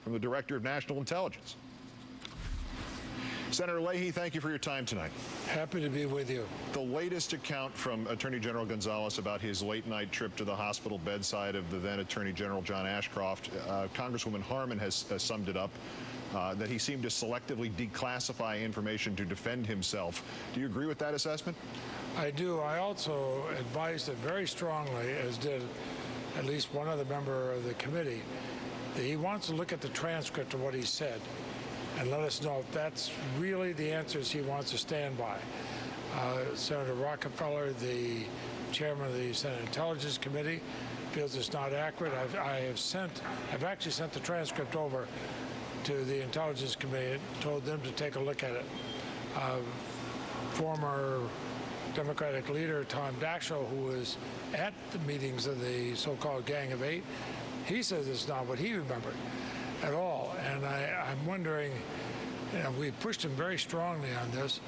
from the Director of National Intelligence. Senator Leahy, thank you for your time tonight. Happy to be with you. The latest account from Attorney General Gonzales about his late-night trip to the hospital bedside of the then Attorney General John Ashcroft, Congresswoman Harman has summed it up, that he seemed to selectively declassify information to defend himself. Do you agree with that assessment? I do. I also advised it very strongly, as did at least one other member of the committee, that he wants to look at the transcript of what he said and let us know if that's really the answers he wants to stand by. Senator Rockefeller, the chairman of the Senate Intelligence Committee, feels it's not accurate. I've actually sent the transcript over to the Intelligence Committee and told them to take a look at it. Former Democratic leader Tom Daschle, who was at the meetings of the so-called Gang of Eight, he says it's not what he remembered at all. And I'm wondering, we pushed him very strongly on this.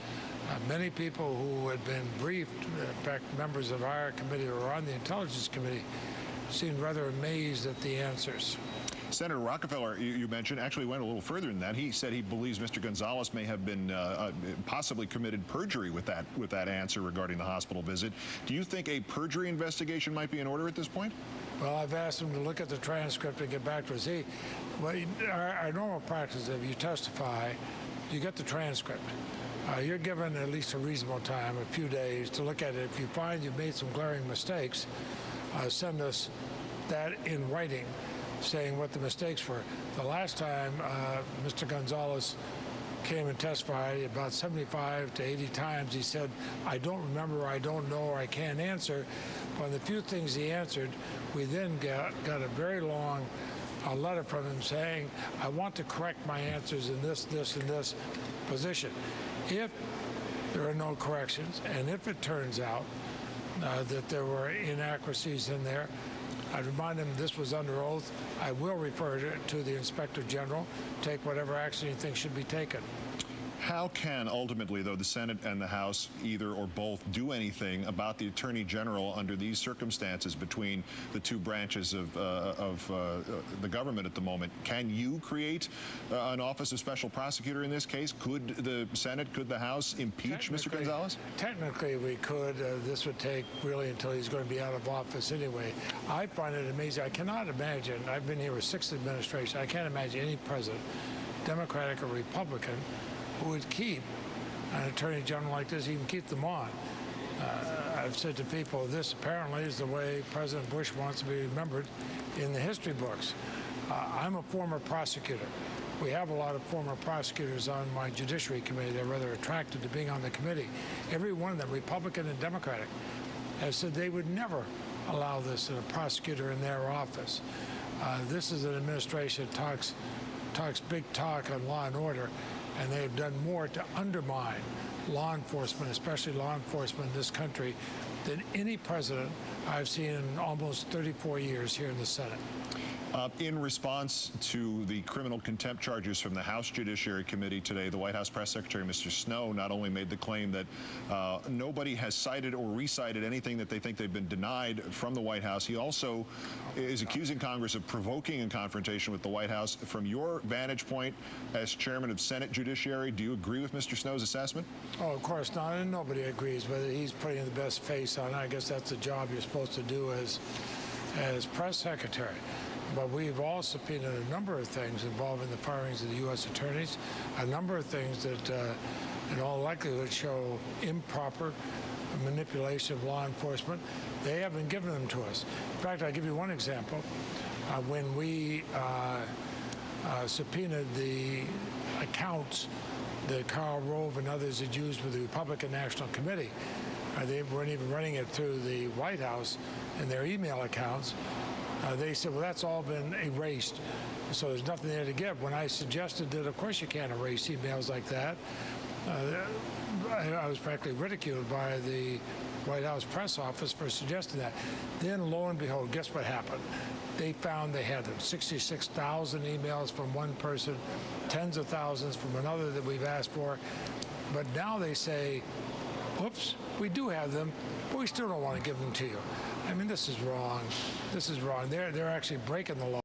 Many people who had been briefed, in fact, members of our committee or on the Intelligence Committee, seemed rather amazed at the answers. Senator Rockefeller, you mentioned, actually went a little further than that. He said he believes Mr. Gonzales may have been possibly committed perjury with that answer regarding the hospital visit. Do you think a perjury investigation might be in order at this point? Well, I've asked him to look at the transcript and get back to us. Our normal practice, if you testify, you get the transcript. You're given at least a reasonable time, a few days, to look at it. If you find you've made some glaring mistakes, send us that in writing, saying what the mistakes were. The last time Mr. Gonzales came and testified, about 75 to 80 times, he said, I don't remember, I don't know, or I can't answer. But the few things he answered, we then got a very long letter from him saying, I want to correct my answers in this, this, and this position. If there are no corrections, and if it turns out that there were inaccuracies in there, I'd remind him this was under oath. I will refer to the Inspector General, take whatever action he thinks should be taken. How can ultimately, though, the Senate and the House, either or both, do anything about the Attorney General under these circumstances between the two branches of the government at the moment? Can you create an Office of Special Prosecutor in this case? Could the Senate, could the House impeach Mr. Gonzales? Technically, we could. This would take really until he's going to be out of office anyway. I find it amazing. I cannot imagine, I've been here with 6 administrations, I can't imagine any president, Democratic or Republican, who would keep an Attorney General like this, even keep them on. I've said to people, this apparently is the way President Bush wants to be remembered in the history books. I'm a former prosecutor. We have a lot of former prosecutors on my Judiciary Committee. They're rather attracted to being on the committee. Every one of them, Republican and Democratic, has said they would never allow this in a prosecutor in their office. This is an administration that talks big talk on law and order, and they have done more to undermine law enforcement, especially law enforcement in this country, than any president I've seen in almost 34 years here in the Senate. In response to the criminal contempt charges from the House Judiciary Committee today, the White House Press Secretary, Mr. Snow, not only made the claim that nobody has cited or recited anything that they think they've been denied from the White House, he also is accusing Congress of provoking a confrontation with the White House. From your vantage point as chairman of Senate Judiciary, do you agree with Mr. Snow's assessment? Oh, of course not, and nobody agrees, but he's putting the best face on it. I guess that's the job you're supposed to do as press secretary. But we've all subpoenaed a number of things involving the firings of the U.S. attorneys, a number of things that in all likelihood show improper manipulation of law enforcement. They haven't given them to us. In fact, I'll give you one example. When we subpoenaed the accounts that Karl Rove and others had used with the Republican National Committee, they weren't even running it through the White House in their email accounts. They said, well, that's all been erased, so there's nothing there to give. When I suggested that, of course, you can't erase emails like that, I was practically ridiculed by the White House press office for suggesting that. Then, lo and behold, guess what happened? They found they had them, 66,000 emails from one person, tens of thousands from another that we've asked for. But now they say, oops, we do have them, but we still don't want to give them to you. I mean, this is wrong. This is wrong. They're actually breaking the law.